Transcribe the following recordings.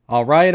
All right,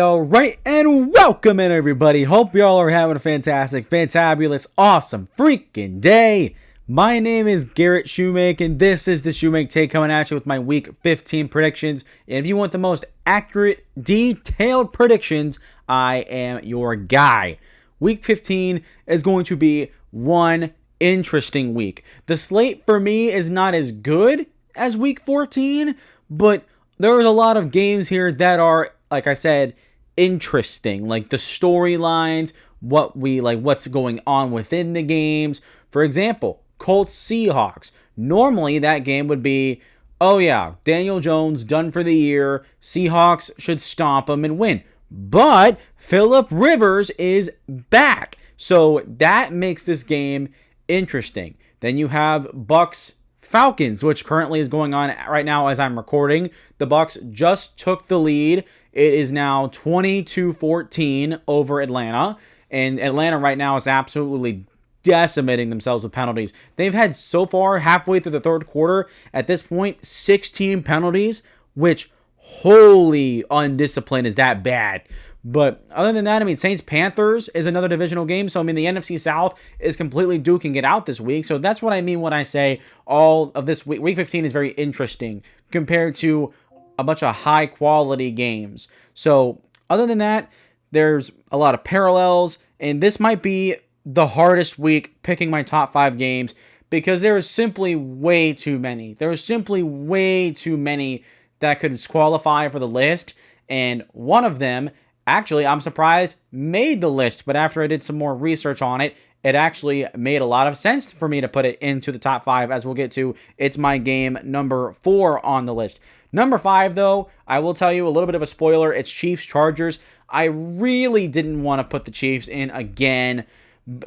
and welcome in, everybody. Hope y'all are having a fantastic, fantabulous, awesome, freaking day. My name is Garrett Shoemake, and this is the Shoemake Take coming at you with my Week 15 predictions. And if you want the most accurate, detailed predictions, I am your guy. Week 15 is going to be one interesting week. The slate for me is not as good as Week 14, but there are a lot of games here that are, like I said, interesting. Like the storylines, what's going on within the games. For example, Colts Seahawks. Normally that game would be, oh yeah, Daniel Jones done for the year. Seahawks should stomp them and win. But Phillip Rivers is back. So that makes this game interesting. Then you have Bucks Falcons, which currently is going on right now as I'm recording. The Bucks just took the lead. It is now 22-14 over Atlanta. And Atlanta right now is absolutely decimating themselves with penalties. They've had so far, halfway through the third quarter, at this point, 16 penalties, which, holy undisciplined, is that bad. But other than that, Saints-Panthers is another divisional game. So, the NFC South is completely duking it out this week. So, that's what I mean when I say all of this week. Week 15 is very interesting compared to a bunch of high-quality games. So, other than that, there's a lot of parallels. And this might be the hardest week picking my top 5 games because there is simply way too many. There is simply way too many that could qualify for the list. And one of them, actually, I'm surprised, made the list, but after I did some more research on it, it actually made a lot of sense for me to put it into the top 5, as we'll get to. It's my game number 4 on the list. Number 5, though, I will tell you a little bit of a spoiler. It's Chiefs-Chargers. I really didn't want to put the Chiefs in again.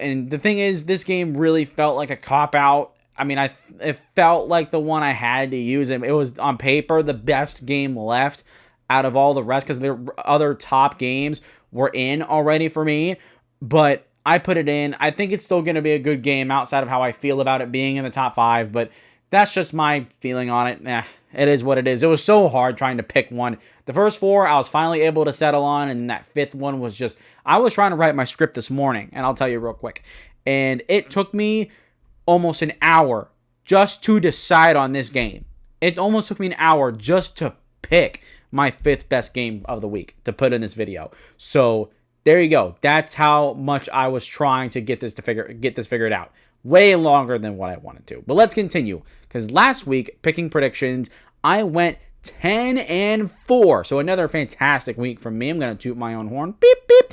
And the thing is, this game really felt like a cop-out. It felt like the one I had to use. It was, on paper, the best game left out of all the rest because their other top games were in already for me. But I put it in. I think it's still going to be a good game outside of how I feel about it being in the top 5. But that's just my feeling on it. It is what it is. It was so hard trying to pick one. The first 4 I was finally able to settle on, and that 5th one was just, I was trying to write my script this morning, and I'll tell you real quick. And it took me almost an hour just to decide on this game. It almost took me an hour just to pick my 5th best game of the week to put in this video. So there you go. That's how much I was trying to get this figured out. Way longer than what I wanted to. But let's continue. Because last week, picking predictions, I went 10-4. So another fantastic week from me. I'm going to toot my own horn. Beep, beep.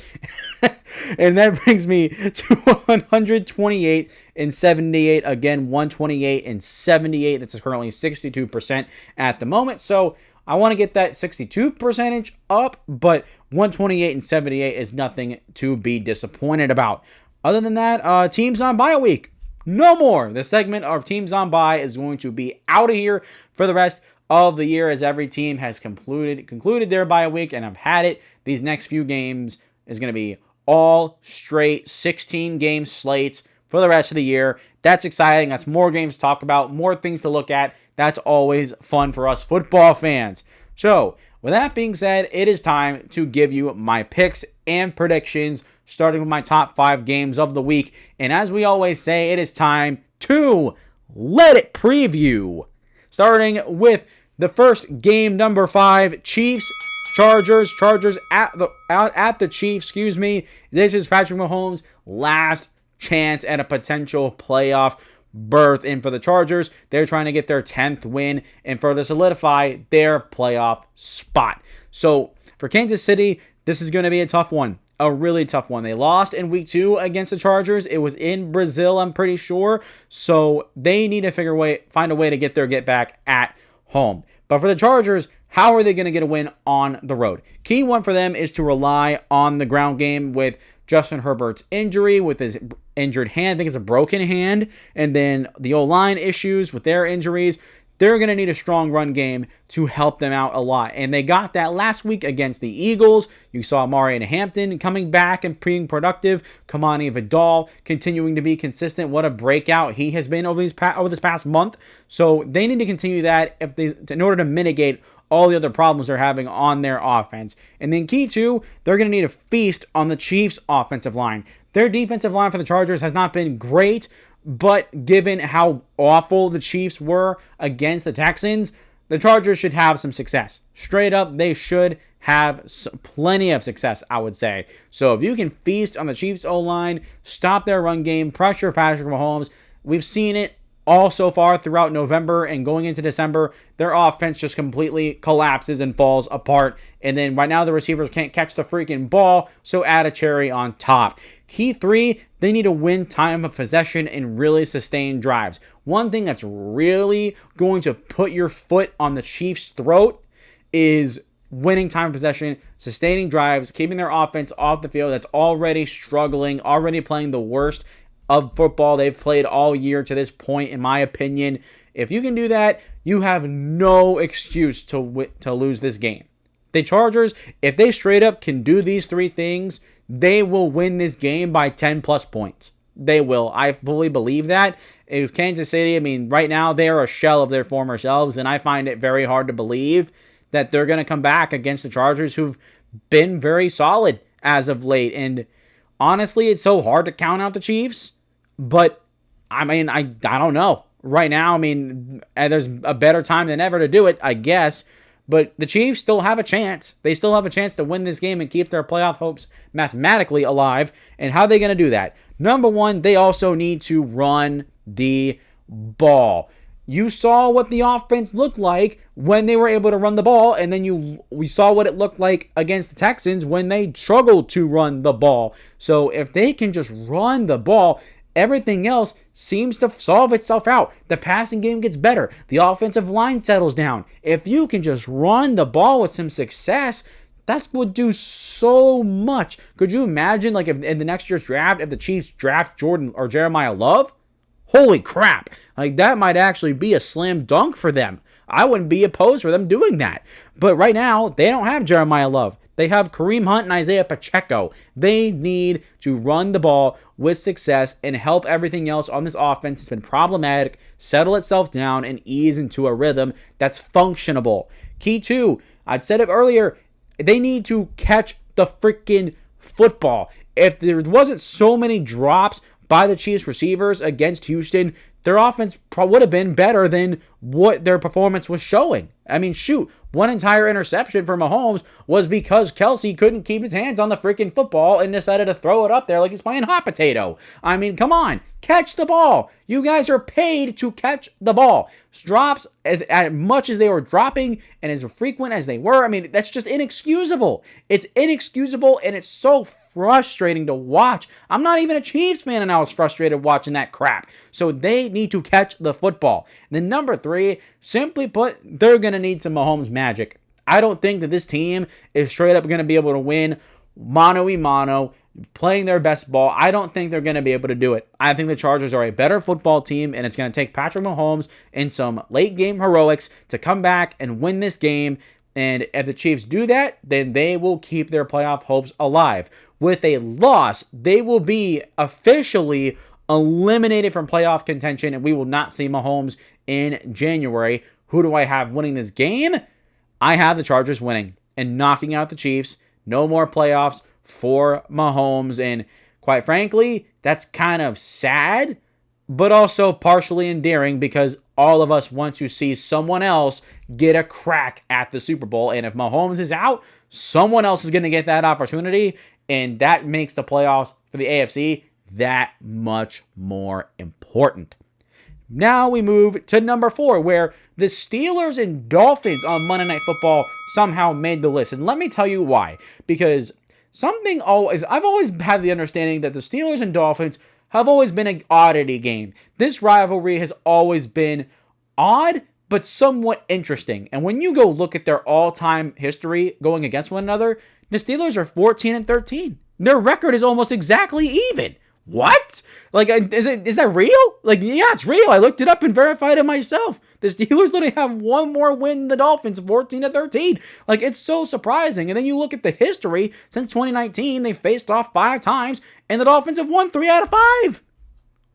And that brings me to 128-78. Again, 128-78. That's currently 62% at the moment. So I want to get that 62% up, but 128-78 is nothing to be disappointed about. Other than that, teams on bye week. No more. The segment of teams on bye is going to be out of here for the rest of the year as every team has concluded their bye week and have had it. These next few games is going to be all straight 16-game slates for the rest of the year. That's exciting. That's more games to talk about, more things to look at. That's always fun for us football fans. So, with that being said, it is time to give you my picks and predictions, starting with my top 5 games of the week. And as we always say, it is time to let it preview. Starting with the first game, number 5, Chiefs-Chargers. Chargers at the Chiefs, excuse me. This is Patrick Mahomes' last chance at a potential playoff berth in for the Chargers. They're trying to get their 10th win and further solidify their playoff spot. So for Kansas City, this is going to be a tough one. A really tough one. They lost in week 2 against the Chargers. It was in Brazil, I'm pretty sure. So they need to find a way to get back at home. But for the Chargers, how are they going to get a win on the road? Key one for them is to rely on the ground game with Justin Herbert's injury, with his injured hand. I think it's a broken hand. And then the O-line issues with their injuries. they're going to need a strong run game to help them out a lot. And they got that last week against the Eagles. You saw Marion Hampton coming back and being productive. Kamani Vidal continuing to be consistent. What a breakout he has been over this past month. So they need to continue that in order to mitigate all the other problems they're having on their offense. And then key two, they're going to need a feast on the Chiefs' offensive line. Their defensive line for the Chargers has not been great, but given how awful the Chiefs were against the Texans, the Chargers should have some success. Straight up, they should have plenty of success, I would say. So if you can feast on the Chiefs' O-line, stop their run game, pressure Patrick Mahomes, we've seen it all so far throughout November and going into December, their offense just completely collapses and falls apart. And then right now the receivers can't catch the freaking ball, so add a cherry on top. Key three, they need to win time of possession and really sustain drives. One thing that's really going to put your foot on the Chiefs' throat is winning time of possession, sustaining drives, keeping their offense off the field that's already struggling, already playing the worst of football they've played all year to this point, in my opinion. If you can do that, you have no excuse to lose this game. The Chargers, if they straight up can do these three things, they will win this game by 10 plus points. They will. I fully believe that. It was Kansas City. I mean, right now they're a shell of their former selves, and I find it very hard to believe that they're going to come back against the Chargers, who've been very solid as of late. And honestly, it's so hard to count out the Chiefs, but I mean, I don't know. Right now, I mean, there's a better time than ever to do it, I guess. But the Chiefs still have a chance. They still have a chance to win this game and keep their playoff hopes mathematically alive. And how are they going to do that? Number one, they also need to run the ball. You saw what the offense looked like when they were able to run the ball, and then we saw what it looked like against the Texans when they struggled to run the ball. So if they can just run the ball, everything else seems to solve itself out. The passing game gets better. The offensive line settles down. If you can just run the ball with some success, that would do so much. Could you imagine, like, if in the next year's draft, if the Chiefs draft Jordan or Jeremiah Love? Holy crap. Like, that might actually be a slam dunk for them. I wouldn't be opposed for them doing that. But right now, they don't have Jeremiah Love. They have Kareem Hunt and Isaiah Pacheco. They need to run the ball with success and help everything else on this offense that's been problematic settle itself down and ease into a rhythm that's functionable. Key two, I've said it earlier, they need to catch the freaking football. If there wasn't so many drops by the Chiefs receivers against Houston, their offense would have been better than what their performance was showing. I mean, shoot, one entire interception for Mahomes was because Kelsey couldn't keep his hands on the freaking football and decided to throw it up there like he's playing hot potato. I mean, come on, catch the ball. You guys are paid to catch the ball. Drops, as much as they were dropping and as frequent as they were, I mean, that's just inexcusable. It's inexcusable, and it's so frustrating to watch. I'm not even a Chiefs fan, and I was frustrated watching that crap. So they need to catch the football. Then number three, simply put, they're going to need some Mahomes magic. I don't think that this team is straight up going to be able to win mano-a-mano, playing their best ball. I don't think they're going to be able to do it. I think the Chargers are a better football team, and it's going to take Patrick Mahomes and some late game heroics to come back and win this game. And if the Chiefs do that, then they will keep their playoff hopes alive. With a loss, they will be officially eliminated from playoff contention, and we will not see Mahomes in January. Who do I have winning this game? I have the Chargers winning and knocking out the Chiefs. No more playoffs for Mahomes. And quite frankly, that's kind of sad, but also partially endearing because all of us want to see someone else get a crack at the Super Bowl. And if Mahomes is out, someone else is going to get that opportunity. And that makes the playoffs for the AFC that much more important. Now we move to number 4, where the Steelers and Dolphins on Monday Night Football somehow made the list. And let me tell you why. Because I've always had the understanding that the Steelers and Dolphins have always been an oddity game. This rivalry has always been odd, but somewhat interesting. And when you go look at their all-time history going against one another, the Steelers are 14-13. Their record is almost exactly even. What? Like, is that real? Like, yeah, it's real. I looked it up and verified it myself. The Steelers literally have one more win than the Dolphins, 14-13. Like, it's so surprising. And then you look at the history. Since 2019, they faced off 5 times, and the Dolphins have won 3 out of 5.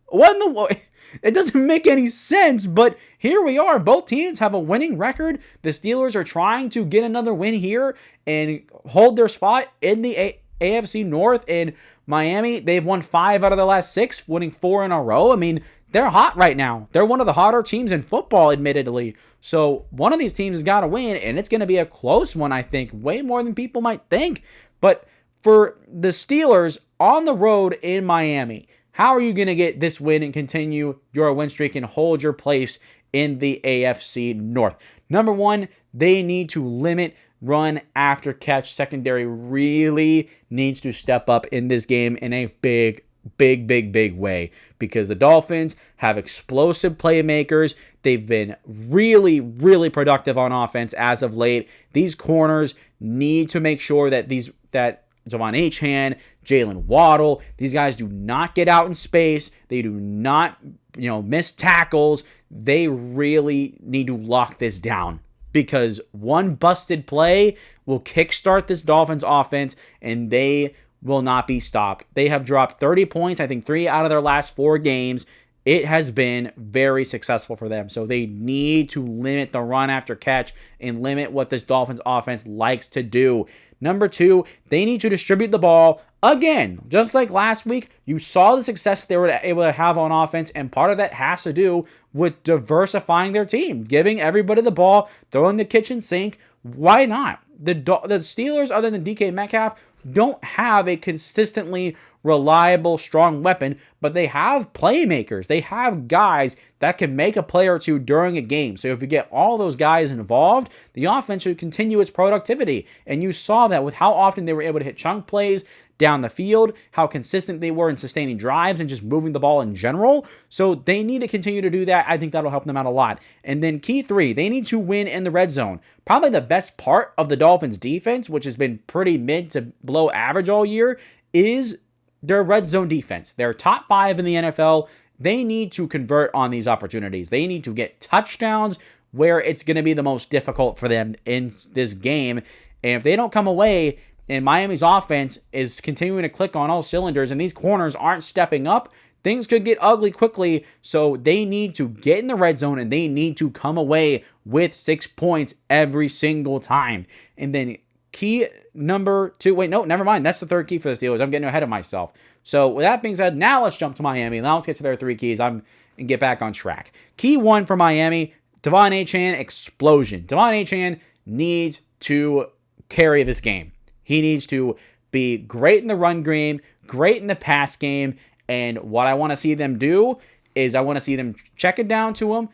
What in the... It doesn't make any sense, but here we are. Both teams have a winning record. The Steelers are trying to get another win here and hold their spot in the AFC North. And Miami, they've won 5 out of their last 6, winning 4 in a row. I mean, they're hot right now. They're one of the hotter teams in football, admittedly. So one of these teams has got to win, and it's going to be a close one, I think, way more than people might think. But for the Steelers on the road in Miami, how are you going to get this win and continue your win streak and hold your place in the AFC North? Number one, they need to limit run after catch. Secondary really needs to step up in this game in a big way, because the Dolphins have explosive playmakers. They've been really productive on offense as of late. These corners need to make sure that Devon Achane, Jalen Waddle, these guys do not get out in space. They do not, miss tackles. They really need to lock this down, because one busted play will kickstart this Dolphins offense, and they will not be stopped. They have dropped 30 points, I think 3 out of their last 4 games. It has been very successful for them. So they need to limit the run after catch and limit what this Dolphins offense likes to do. Number 2, they need to distribute the ball. Again, just like last week, you saw the success they were able to have on offense, and part of that has to do with diversifying their team, giving everybody the ball, throwing the kitchen sink. Why not? The Steelers, other than DK Metcalf, don't have a consistently reliable, strong weapon, but they have playmakers. They have guys that can make a play or two during a game. So if you get all those guys involved, the offense should continue its productivity. And you saw that with how often they were able to hit chunk plays down the field, how consistent they were in sustaining drives and just moving the ball in general. So they need to continue to do that. I think that'll help them out a lot. And then key 3, they need to win in the red zone. Probably the best part of the Dolphins defense, which has been pretty mid to below average all year, is their red zone defense. They're top 5 in the NFL. They need to convert on these opportunities. They need to get touchdowns where it's going to be the most difficult for them in this game. And if they don't come away and Miami's offense is continuing to click on all cylinders and these corners aren't stepping up, things could get ugly quickly. So they need to get in the red zone and they need to come away with 6 points every single time. And then key number 2, wait, no, never mind. That's the 3rd key for the Steelers. I'm getting ahead of myself. So with that being said, now let's jump to Miami. Now let's get to their 3 keys and get back on track. Key 1 for Miami, Devon Achane explosion. Devon Achane needs to carry this game. He needs to be great in the run game, great in the pass game, and what I want to see them do is I want to see them check it down to him,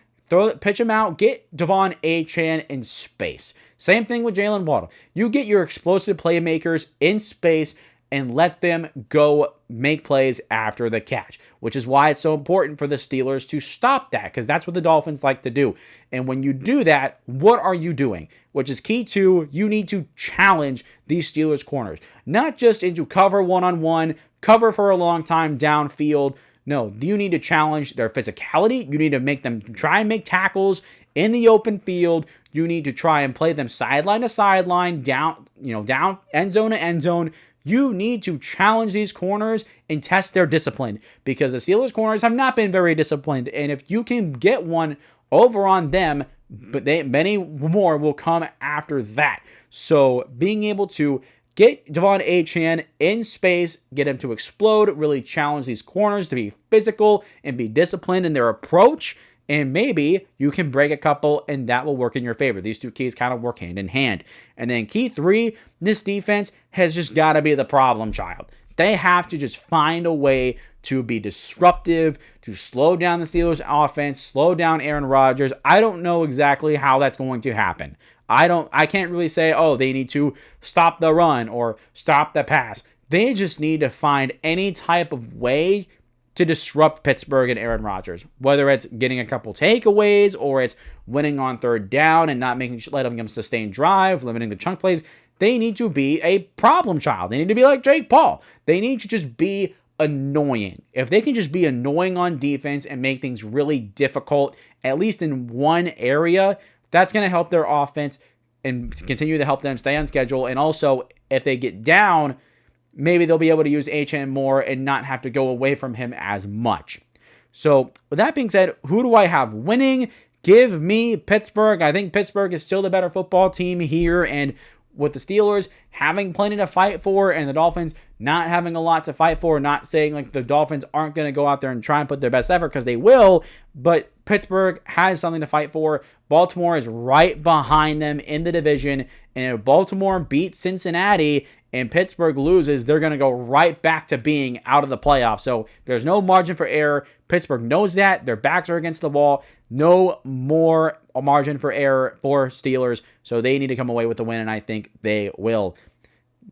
pitch him out, get Devon Achane in space. Same thing with Jalen Waddle. You get your explosive playmakers in space and let them go make plays after the catch, which is why it's so important for the Steelers to stop that, because that's what the Dolphins like to do. And when you do that, what are you doing? Which is key 2, you need to challenge these Steelers corners, not just into cover one-on-one, cover for a long time downfield. No, you need to challenge their physicality. You need to make them try and make tackles in the open field. You need to try and play them sideline to sideline, down end zone to end zone. You need to challenge these corners and test their discipline, because the Steelers corners have not been very disciplined. And if you can get one over on them, but many more will come after that. So being able to get Devon Achane in space, get him to explode, really challenge these corners to be physical and be disciplined in their approach. And maybe you can break a couple and that will work in your favor. These 2 keys kind of work hand in hand. And then key 3, this defense has just got to be the problem child. They have to just find a way to be disruptive, to slow down the Steelers offense, slow down Aaron Rodgers. I don't know exactly how that's going to happen. I can't really say, they need to stop the run or stop the pass. They just need to find any type of way to disrupt Pittsburgh and Aaron Rodgers, whether it's getting a couple takeaways or it's winning on 3rd down and not letting them sustain drive, limiting the chunk plays. They need to be a problem child. They need to be like Jake Paul. They need to just be annoying. If they can just be annoying on defense and make things really difficult, at least in one area, that's going to help their offense and continue to help them stay on schedule. And also, if they get down, maybe they'll be able to use HM more and not have to go away from him as much. So, with that being said, who do I have winning? Give me Pittsburgh. I think Pittsburgh is still the better football team here, and with the Steelers having plenty to fight for and the Dolphins not having a lot to fight for, not saying like the Dolphins aren't going to go out there and try and put their best effort, because they will, but Pittsburgh has something to fight for. Baltimore is right behind them in the division, and if Baltimore beats Cincinnati and Pittsburgh loses, they're going to go right back to being out of the playoffs. So there's no margin for error. Pittsburgh knows that. Their backs are against the wall. No more margin for error for Steelers. So they need to come away with the win, and I think they will.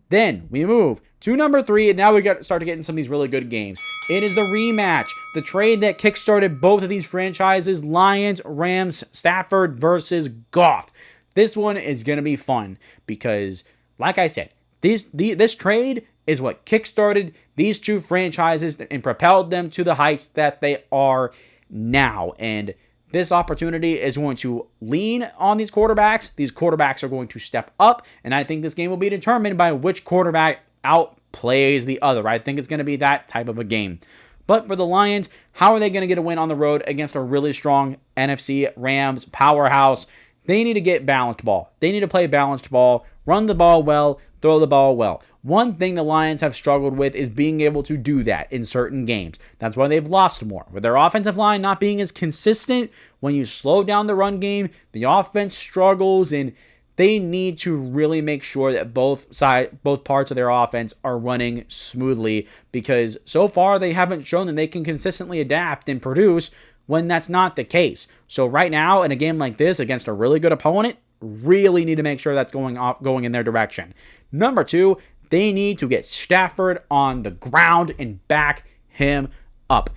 Then we move to number 3, and now we start getting some of these really good games. It is the rematch, the trade that kickstarted both of these franchises, Lions, Rams, Stafford versus Goff. This one is going to be fun because, like I said, this trade is what kickstarted these two franchises and propelled them to the heights that they are now. And this opportunity is going to lean on these quarterbacks. These quarterbacks are going to step up, and I think this game will be determined by which quarterback outplays the other. I think it's going to be that type of a game. But for the Lions, how are they going to get a win on the road against a really strong NFC Rams powerhouse? They need to get balanced ball. They need to play balanced ball, run the ball well, throw the ball well. One thing the Lions have struggled with is being able to do that in certain games. That's why they've lost more. With their offensive line not being as consistent, when you slow down the run game, the offense struggles, and they need to really make sure that both parts of their offense are running smoothly, because so far they haven't shown that they can consistently adapt and produce when that's not the case. So right now, in a game like this against a really good opponent, really need to make sure that's going in their direction. Number 2, they need to get Stafford on the ground and back him up.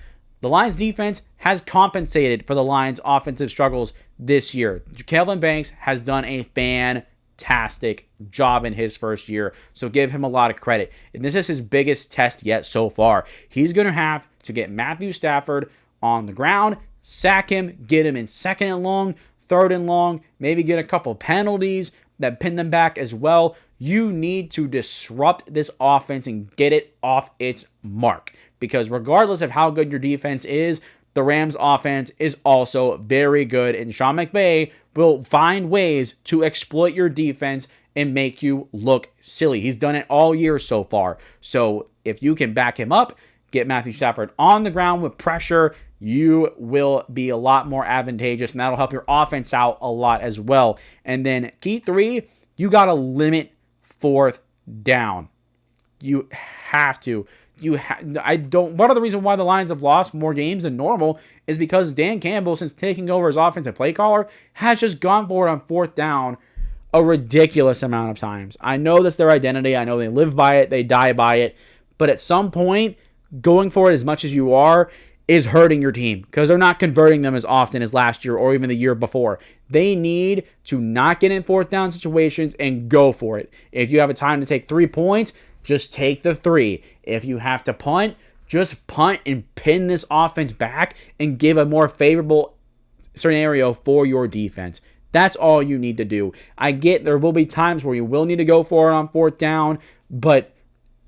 The Lions defense has compensated for the Lions offensive struggles this year. Kelvin Banks has done a fantastic job in his first year, so give him a lot of credit. And this is his biggest test yet so far. He's going to have to get Matthew Stafford on the ground, sack him, get him in 2nd and long, 3rd and long, maybe get a couple penalties that pin them back as well. You need to disrupt this offense and get it off its mark, because regardless of how good your defense is, the Rams offense is also very good, and Sean McVay will find ways to exploit your defense and make you look silly. He's done it all year so far. So if you can back him up, get Matthew Stafford on the ground with pressure, you will be a lot more advantageous, and that'll help your offense out a lot as well. And then key 3, you got to limit 4th down. You have to. One of the reasons why the Lions have lost more games than normal is because Dan Campbell, since taking over as offensive play caller, has just gone for it on 4th down a ridiculous amount of times. I know that's their identity. I know they live by it. They die by it. But at some point, going for it as much as you are is hurting your team, because they're not converting them as often as last year or even the year before. They need to not get in 4th down situations and go for it. If you have a time to take 3 points, just take the 3. If you have to punt, just punt and pin this offense back and give a more favorable scenario for your defense. That's all you need to do. I get there will be times where you will need to go for it on 4th down, but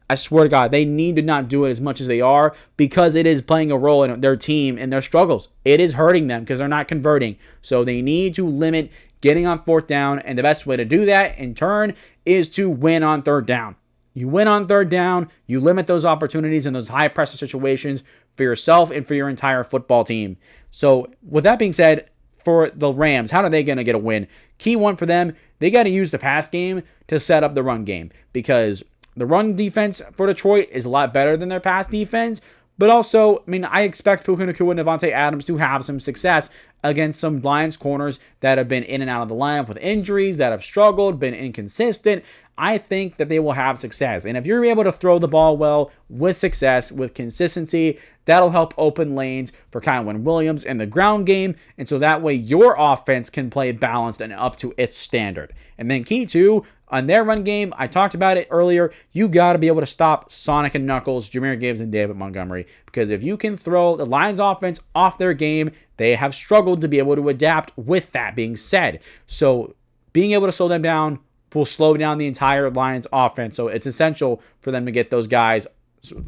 I swear to God, they need to not do it as much as they are, because it is playing a role in their team and their struggles. It is hurting them because they're not converting. So they need to limit getting on 4th down, and the best way to do that in turn is to win on 3rd down. You win on 3rd down, you limit those opportunities in those high pressure situations for yourself and for your entire football team. So with that being said, for the Rams, how are they going to get a win? Key one for them, they got to use the pass game to set up the run game, because the run defense for Detroit is a lot better than their pass defense. But also, I expect Puka Nacua and Devontae Adams to have some success against some Lions corners that have been in and out of the lineup with injuries, that have struggled, been inconsistent. I think that they will have success. And if you're able to throw the ball well with success, with consistency, that'll help open lanes for Kylan Williams in the ground game. And so that way your offense can play balanced and up to its standard. And then key two, on their run game, I talked about it earlier, you got to be able to stop Sonic and Knuckles, Jahmyr Gibbs, and David Montgomery. Because if you can throw the Lions offense off their game, they have struggled to be able to adapt with that being said. So being able to slow them down will slow down the entire Lions offense. So it's essential for them to get those guys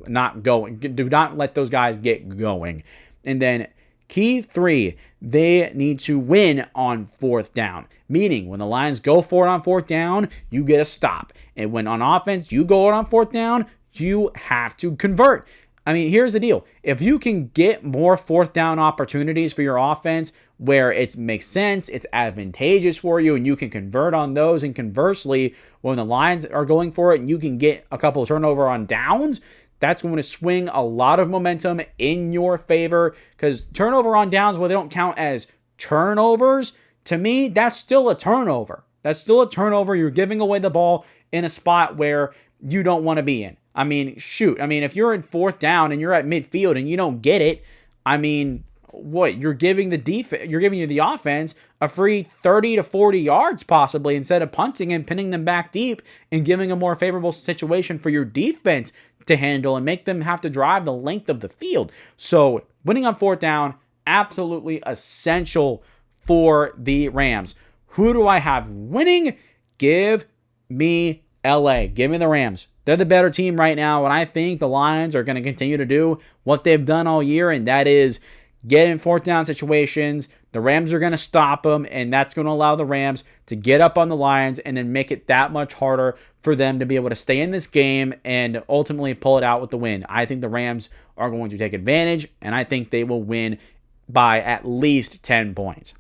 not going. Do not let those guys get going. And then key three, they need to win on fourth down. Meaning, when the Lions go for it on fourth down, you get a stop. And when on offense, you go on fourth down, you have to convert. I mean, here's the deal. If you can get more fourth down opportunities for your offense where it makes sense, it's advantageous for you, and you can convert on those, and conversely, when the Lions are going for it and you can get a couple of turnover on downs, that's going to swing a lot of momentum in your favor, because turnover on downs, well, they don't count as turnovers. To me, that's still a turnover. That's still a turnover. You're giving away the ball in a spot where you don't want to be in. I mean, shoot. I mean, if you're in fourth down and you're at midfield and you don't get it, I mean, what? You're giving the offense a free 30 to 40 yards possibly, instead of punting and pinning them back deep and giving a more favorable situation for your defense to handle and make them have to drive the length of the field. So winning on fourth down, absolutely essential for the Rams. Who do I have winning? Give me LA. Give me the Rams. They're the better team right now, and I think the Lions are going to continue to do what they've done all year, and that is get in fourth down situations. The Rams are going to stop them, and that's going to allow the Rams to get up on the Lions and then make it that much harder for them to be able to stay in this game and ultimately pull it out with the win. I think the Rams are going to take advantage, and I think they will win by at least 10 points.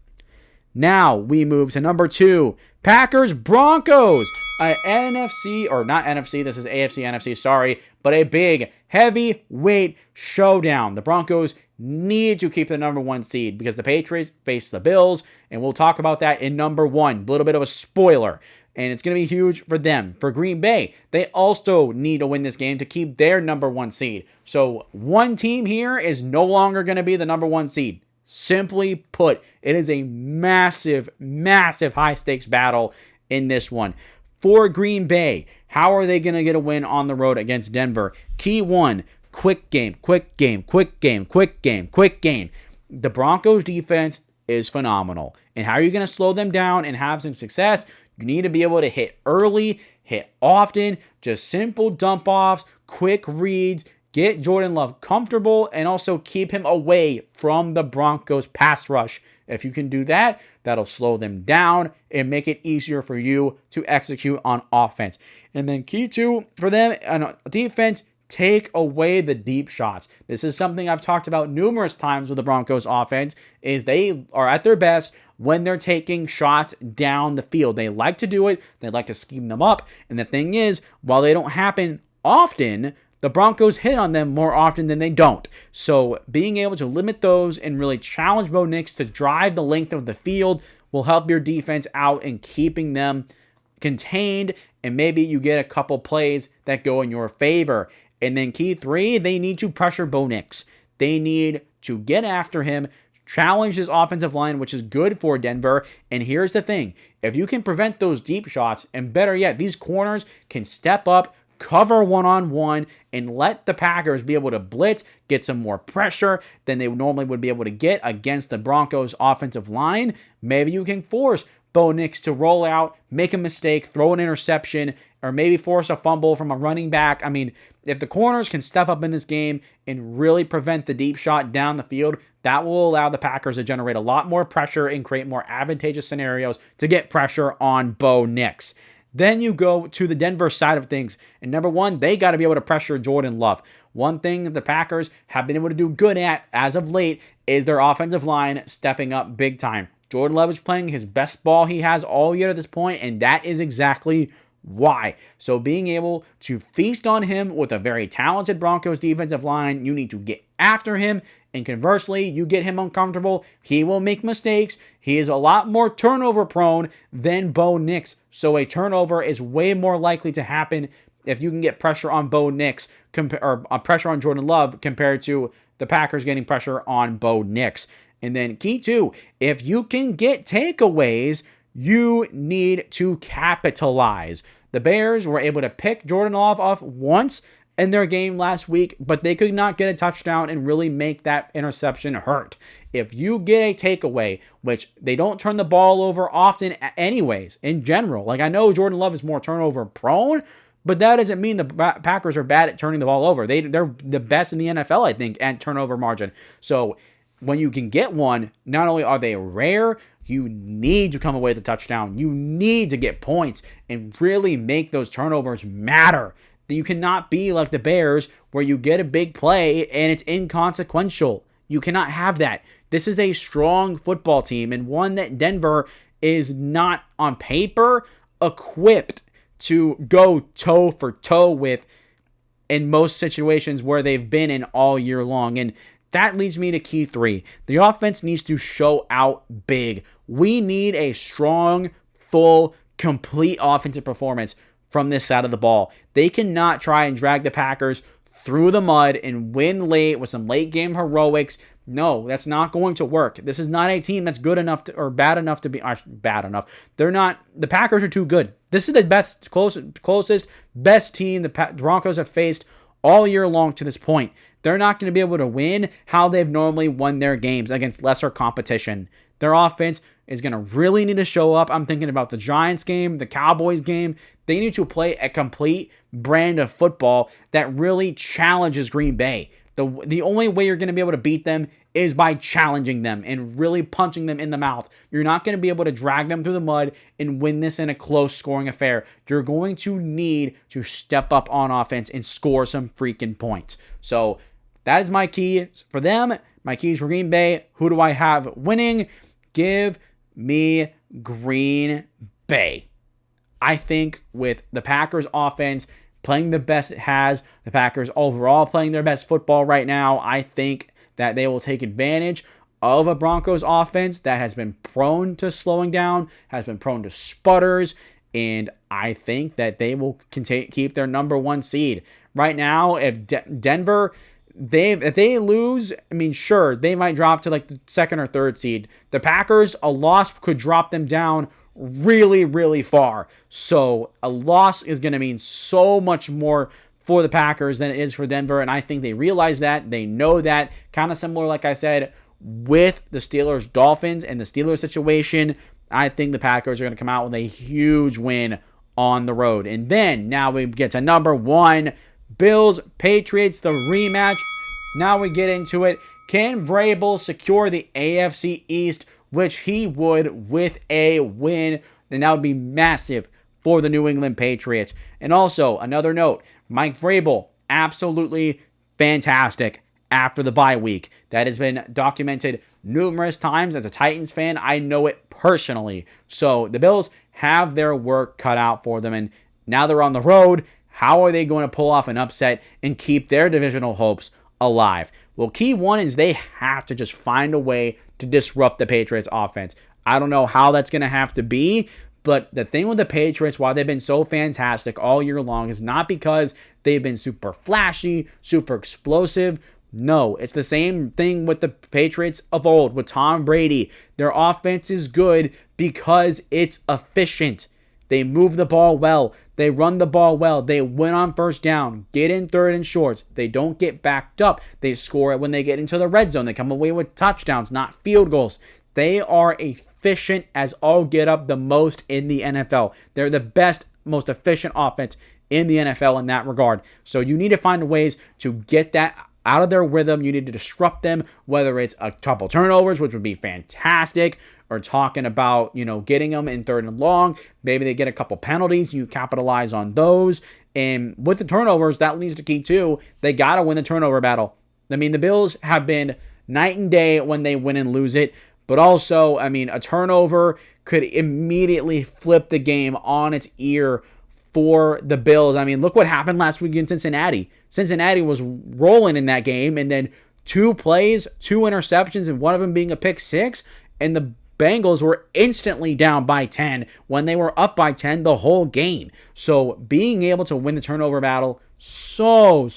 Now we move to number 2, Packers Broncos. NFC, or not NFC, this is AFC, NFC, sorry, but a big heavyweight showdown. The Broncos need to keep the number 1 seed because the Patriots face the Bills, and we'll talk about that in number 1. A little bit of a spoiler, and it's going to be huge for them. For Green Bay, they also need to win this game to keep their number 1 seed. So one team here is no longer going to be the number 1 seed. Simply put, it is a massive, massive high-stakes battle in this one. For Green Bay, how are they going to get a win on the road against Denver? Key 1, quick game, quick game, quick game, quick game, quick game. The Broncos defense is phenomenal. And how are you going to slow them down and have some success? You need to be able to hit early, hit often, just simple dump-offs, quick reads, get Jordan Love comfortable, and also keep him away from the Broncos pass rush. If you can do that, that'll slow them down and make it easier for you to execute on offense. And then key 2 for them on defense, take away the deep shots. This is something I've talked about numerous times with the Broncos offense, is they are at their best when they're taking shots down the field. They like to do it. They like to scheme them up. And the thing is, while they don't happen often, the Broncos hit on them more often than they don't. So being able to limit those and really challenge Bo Nix to drive the length of the field will help your defense out in keeping them contained, and maybe you get a couple plays that go in your favor. And then key 3, they need to pressure Bo Nix. They need to get after him, challenge his offensive line, which is good for Denver. And here's the thing. If you can prevent those deep shots, and better yet, these corners can step up, cover one-on-one, and let the Packers be able to blitz, get some more pressure than they normally would be able to get against the Broncos offensive line. Maybe you can force Bo Nix to roll out, make a mistake, throw an interception, or maybe force a fumble from a running back. I mean, if the corners can step up in this game and really prevent the deep shot down the field, that will allow the Packers to generate a lot more pressure and create more advantageous scenarios to get pressure on Bo Nix. Then you go to the Denver side of things. And number 1, they got to be able to pressure Jordan Love. One thing that the Packers have been able to do good at as of late is their offensive line stepping up big time. Jordan Love is playing his best ball he has all year at this point, and that is exactly why. So being able to feast on him with a very talented Broncos defensive line, you need to get after him. And conversely, you get him uncomfortable, he will make mistakes. He is a lot more turnover prone than Bo Nix. So a turnover is way more likely to happen if you can get pressure on Bo Nix or pressure on Jordan Love compared to the Packers getting pressure on Bo Nix. And then key two, if you can get takeaways, you need to capitalize. The Bears were able to pick Jordan Love off once in their game last week, but they could not get a touchdown and really make that interception hurt. If you get a takeaway, which they don't turn the ball over often anyways, in general, like I know Jordan Love is more turnover prone, but that doesn't mean the Packers are bad at turning the ball over. They're the best in the NFL, I think, at turnover margin. So when you can get one, not only are they rare, you need to come away with a touchdown. You need to get points and really make those turnovers matter. You cannot be like the Bears where you get a big play and it's inconsequential. You cannot have that. This is a strong football team and one that Denver is not on paper equipped to go toe for toe with in most situations where they've been in all year long. And that leads me to key three. The offense needs to show out big. We need a strong, full, complete offensive performance from this side of the ball. They cannot try and drag the Packers through the mud and win late with some late game heroics. No, that's not going to work. This is not a team that's good enough to, or bad enough to be bad enough. They're not. The Packers are too good. This is the best, closest, best team the Broncos have faced all year long to this point. They're not going to be able to win how they've normally won their games against lesser competition. Their offense is going to really need to show up. I'm thinking about the Giants game, the Cowboys game. They need to play a complete brand of football that really challenges Green Bay. The only way you're going to be able to beat them is by challenging them and really punching them in the mouth. You're not going to be able to drag them through the mud and win this in a close scoring affair. You're going to need to step up on offense and score some freaking points. So that is my key for them. My keys for Green Bay. Who do I have winning? Give me Green Bay. I think with the Packers offense playing the best it has, the Packers overall playing their best football right now, I think that they will take advantage of a Broncos offense that has been prone to slowing down, has been prone to sputters, and I think that they will keep their number one seed. Right now, if Denver, if they lose, I mean, sure, they might drop to like the second or third seed. The Packers, a loss could drop them down really, really far. So a loss is going to mean so much more for the Packers than it is for Denver, and I think they realize that. They know that. Kind of similar, like I said, with the Steelers Dolphins and the Steelers situation. I think the Packers are going to come out with a huge win on the road. And then now we get to number one, Bills Patriots, the rematch. Now we get into it. Can Vrabel secure the AFC East, which he would with a win? Then that would be massive for the New England Patriots. And also, another note, Mike Vrabel, absolutely fantastic after the bye week. That has been documented numerous times. As a Titans fan, I know it personally. So the Bills have their work cut out for them, and now they're on the road. How are they going to pull off an upset and keep their divisional hopes alive? Well, key one is they have to just find a way to disrupt the Patriots offense. I don't know how that's going to have to be, but the thing with the Patriots, why they've been so fantastic all year long, is not because they've been super flashy, super explosive. No, it's the same thing with the Patriots of old, with Tom Brady. Their offense is good because it's efficient. They move the ball well. They run the ball well. They win on first down, get in third and shorts. They don't get backed up. They score it when they get into the red zone. They come away with touchdowns, not field goals. They are efficient as all get up, the most in the NFL. They're the best, most efficient offense in the NFL in that regard. So you need to find ways to get that out of their rhythm. You need to disrupt them, whether it's a couple turnovers, which would be fantastic, or talking about, getting them in third and long. Maybe they get a couple penalties. You capitalize on those. And with the turnovers, that leads to key two. They got to win the turnover battle. I mean, the Bills have been night and day when they win and lose it. But also, I mean, a turnover could immediately flip the game on its ear for the Bills. I mean, look what happened last week in Cincinnati. Cincinnati was rolling in that game, and then 2 plays, 2 interceptions, and one of them being a pick six, and the Bengals were instantly down by 10 when they were up by 10 the whole game. So being able to win the turnover battle, so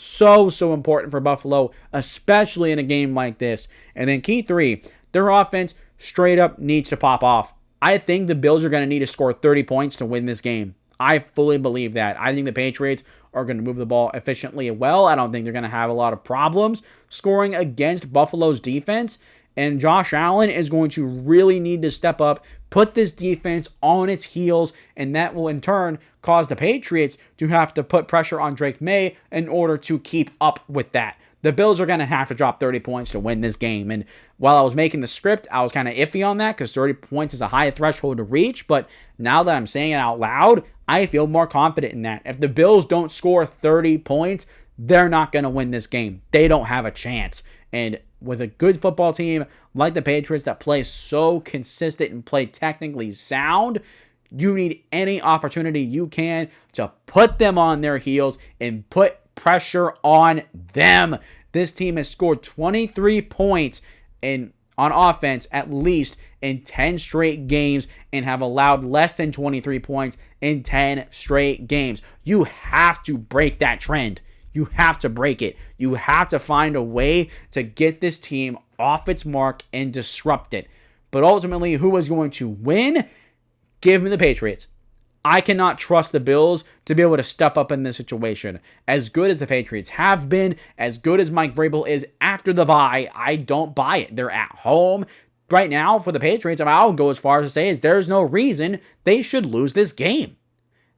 important for Buffalo, especially in a game like this. And then key 3, their offense straight up needs to pop off. I think the Bills are going to need to score 30 points to win this game. I fully believe that. I think the Patriots are going to move the ball efficiently well. I don't think they're going to have a lot of problems scoring against Buffalo's defense. And Josh Allen is going to really need to step up, put this defense on its heels, and that will in turn cause the Patriots to have to put pressure on Drake May in order to keep up with that. The Bills are going to have to drop 30 points to win this game. And while I was making the script, I was kind of iffy on that because 30 points is a high threshold to reach. But now that I'm saying it out loud, I feel more confident in that. If the Bills don't score 30 points, they're not going to win this game. They don't have a chance. And with a good football team like the Patriots that play so consistent and play technically sound, you need any opportunity you can to put them on their heels and put pressure on them. This team has scored 23 points on offense at least in 10 straight games and have allowed less than 23 points in 10 straight games. You have to break that trend. You have to break it. You have to find a way to get this team off its mark and disrupt it. But ultimately, who is going to win? Give me the Patriots. I cannot trust the Bills to be able to step up in this situation. As good as the Patriots have been, as good as Mike Vrabel is after the bye, I don't buy it. They're at home. Right now, for the Patriots, I'll go as far as to say is there's no reason they should lose this game.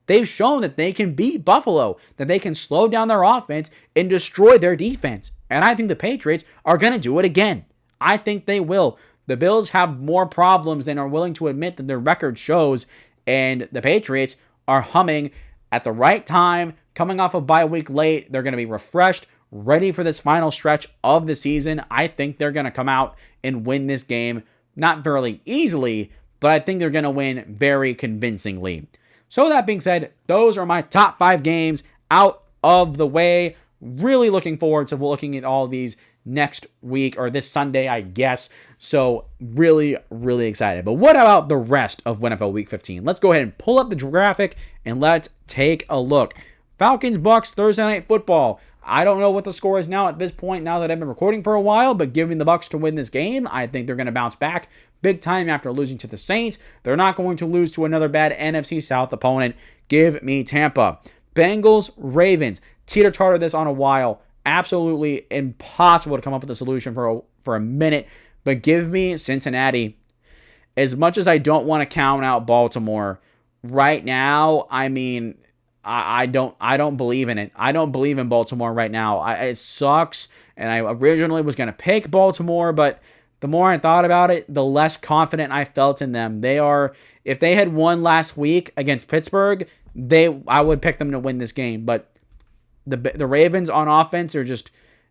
They've shown that they can beat Buffalo, that they can slow down their offense and destroy their defense. And I think the Patriots are going to do it again. I think they will. The Bills have more problems than are willing to admit that their record shows, and the Patriots are humming at the right time, coming off a bye week late. They're going to be refreshed, ready for this final stretch of the season. I think they're going to come out and win this game, not very easily, but I think they're going to win very convincingly. So that being said, those are my top 5 games out of the way. Really looking forward to looking at all these next week or this Sunday, I guess. So really excited. But what about the rest of NFL Week 15? Let's go ahead and pull up the graphic and let's take a look. Falcons Bucks Thursday Night Football. I don't know what the score is now at this point, now that I've been recording for a while, but giving the Bucks to win this game, I think they're going to bounce back big time after losing to the Saints. They're not going to lose to another bad NFC South opponent. Give me Tampa. Bengals Ravens. Teeter-totter this on a while. Absolutely impossible to come up with a solution for a minute, but give me Cincinnati. As much as I don't want to count out Baltimore, right now, I mean, I don't believe in it. I don't believe in Baltimore right now. It sucks, and I originally was going to pick Baltimore, but the more I thought about it, the less confident I felt in them. If they had won last week against Pittsburgh, I would pick them to win this game, but the Ravens on offense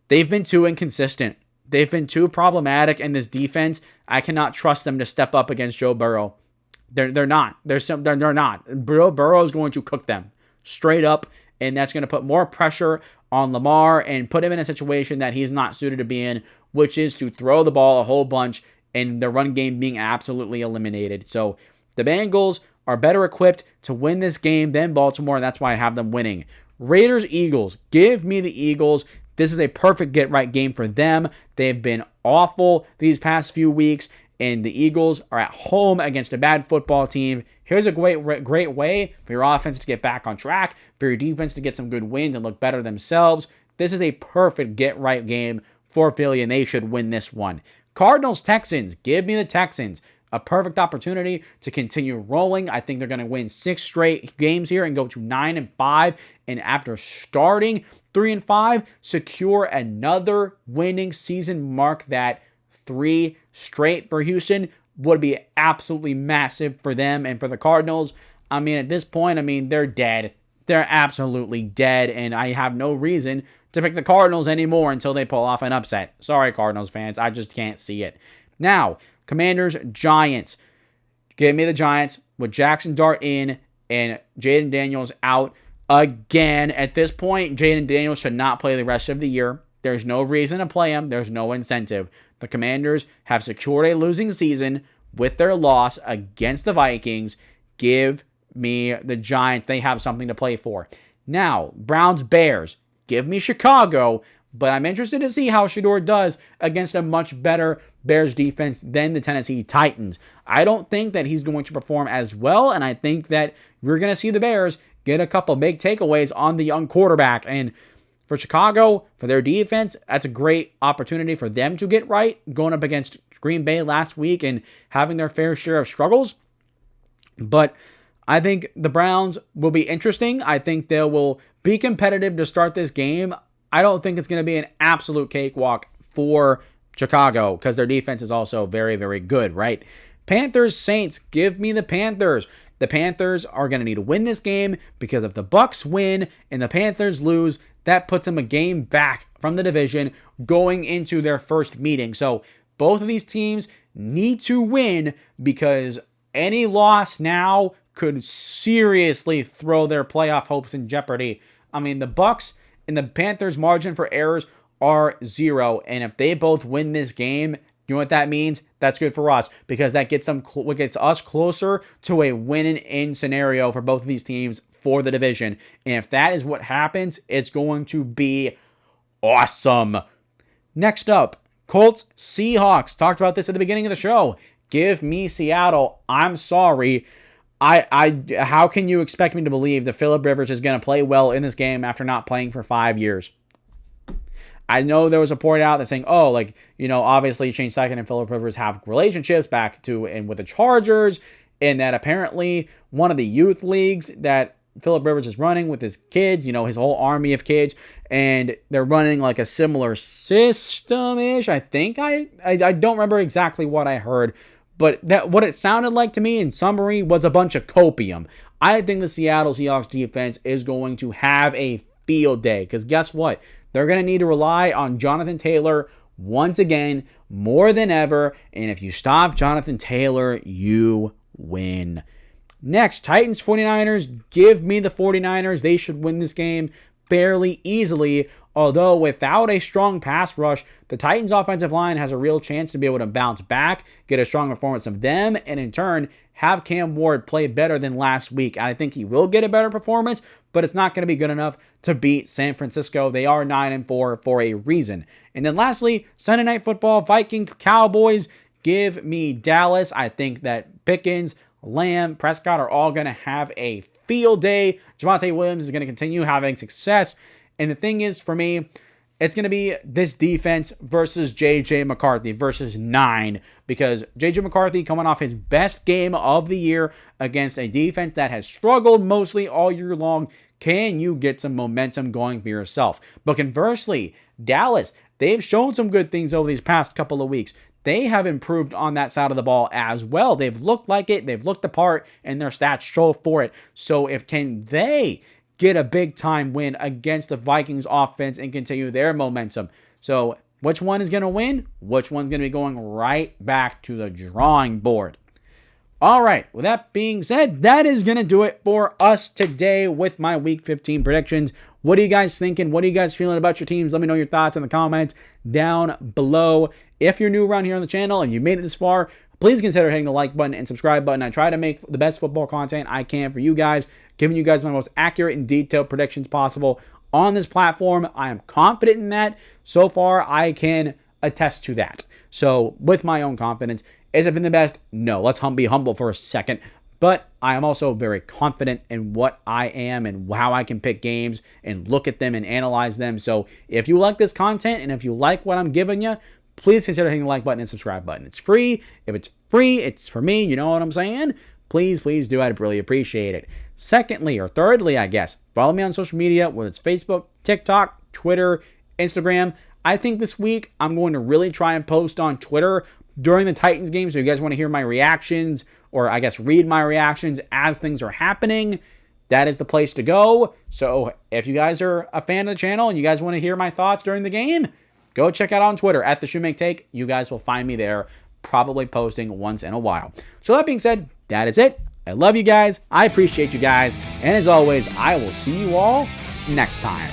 they've been too inconsistent. They've been too problematic in this defense. I cannot trust them to step up against Joe Burrow. They're not. They're not. Joe Burrow is going to cook them straight up, and that's going to put more pressure on Lamar and put him in a situation that he's not suited to be in, which is to throw the ball a whole bunch and the run game being absolutely eliminated. So the Bengals are better equipped to win this game than Baltimore, and that's why I have them winning. Raiders Eagles. Give me the Eagles. This is a perfect get-right game for them. They've been awful these past few weeks, and the Eagles are at home against a bad football team. Here's a great way for your offense to get back on track, for your defense to get some good wins and look better themselves. This is a perfect get-right game for Philly, and they should win this one. Cardinals-Texans. Give me the Texans. A perfect opportunity to continue rolling. I think they're going to win 6 straight games here and go to 9-5. And after starting 3-5, secure another winning season. Mark that 3 straight for Houston would be absolutely massive for them and for the Cardinals. I mean, at this point, they're dead. They're absolutely dead, and I have no reason to pick the Cardinals anymore until they pull off an upset. Sorry, Cardinals fans. I just can't see it. Now, Commanders, Giants. Give me the Giants with Jackson Dart in and Jaden Daniels out again. At this point, Jaden Daniels should not play the rest of the year. There's no reason to play him. There's no incentive. The Commanders have secured a losing season with their loss against the Vikings. Give me the Giants. They have something to play for. Now, Browns, Bears. Give me Chicago, but I'm interested to see how Shedeur does against a much better Bears defense than the Tennessee Titans. I don't think that he's going to perform as well, and I think that we're going to see the Bears get a couple big takeaways on the young quarterback. And for Chicago, for their defense, that's a great opportunity for them to get right, going up against Green Bay last week and having their fair share of struggles. But I think the Browns will be interesting. I think they will be competitive to start this game. I don't think it's going to be an absolute cakewalk for Chicago because their defense is also very, very good, right? Panthers, Saints, give me the Panthers. The Panthers are going to need to win this game because if the Bucs win and the Panthers lose, that puts them a game back from the division going into their first meeting. So both of these teams need to win because any loss now could seriously throw their playoff hopes in jeopardy. I mean, the Bucs and the Panthers' margin for errors are 0, and if they both win this game, you know what that means? That's good for us because that gets us closer to a win-in scenario for both of these teams for the division. And if that is what happens, it's going to be awesome. Next up, Colts, Seahawks. Talked about this at the beginning of the show. Give me Seattle. I'm sorry. How can you expect me to believe that Phillip Rivers is going to play well in this game after not playing for 5 years? I know there was a report out that saying, obviously Shane Steichen and Phillip Rivers have relationships back to and with the Chargers, and that apparently one of the youth leagues that Phillip Rivers is running with his kids, his whole army of kids, and they're running like a similar system-ish. I think I don't remember exactly what I heard, but that what it sounded like to me in summary was a bunch of copium. I think the Seattle Seahawks defense is going to have a field day because guess what? They're going to need to rely on Jonathan Taylor once again, more than ever. And if you stop Jonathan Taylor, you win. Next, Titans 49ers. Give me the 49ers. They should win this game fairly easily. Although without a strong pass rush, the Titans offensive line has a real chance to be able to bounce back, get a strong performance of them, and in turn, have Cam Ward play better than last week. I think he will get a better performance, but it's not going to be good enough to beat San Francisco. They are 9-4 for a reason. And then lastly, Sunday Night Football, Vikings, Cowboys. Give me Dallas. I think that Pickens, Lamb, Prescott are all going to have a field day. Javonte Williams is going to continue having success. And the thing is, for me, it's going to be this defense versus J.J. McCarthy versus 9 because J.J. McCarthy coming off his best game of the year against a defense that has struggled mostly all year long. Can you get some momentum going for yourself? But conversely, Dallas, they've shown some good things over these past couple of weeks. They have improved on that side of the ball as well. They've looked like it. They've looked the part, and their stats show for it. So can they get a big-time win against the Vikings offense and continue their momentum? So which one is going to win? Which one's going to be going right back to the drawing board? All right, with that being said, that is going to do it for us today with my Week 15 predictions. What are you guys thinking? What are you guys feeling about your teams? Let me know your thoughts in the comments down below. If you're new around here on the channel and you made it this far, please consider hitting the like button and subscribe button. I try to make the best football content I can for you guys, giving you guys my most accurate and detailed predictions possible on this platform. I am confident in that. So far, I can attest to that. So with my own confidence, has it been the best? No. Let's be humble for a second. But I am also very confident in what I am and how I can pick games and look at them and analyze them. So if you like this content and if you like what I'm giving you, please consider hitting the like button and subscribe button. It's free. If it's free, it's for me. You know what I'm saying? Please do. I'd really appreciate it. Secondly, or thirdly, I guess, follow me on social media, whether it's Facebook, TikTok, Twitter, Instagram. I think this week I'm going to really try and post on Twitter during the Titans game. So you guys want to hear my reactions, or I guess read my reactions as things are happening, that is the place to go. So if you guys are a fan of the channel and you guys want to hear my thoughts during the game, go check out on Twitter at @TheShoemakeTake. You guys will find me there, probably posting once in a while. So that being said, that is it. I love you guys. I appreciate you guys. And as always, I will see you all next time.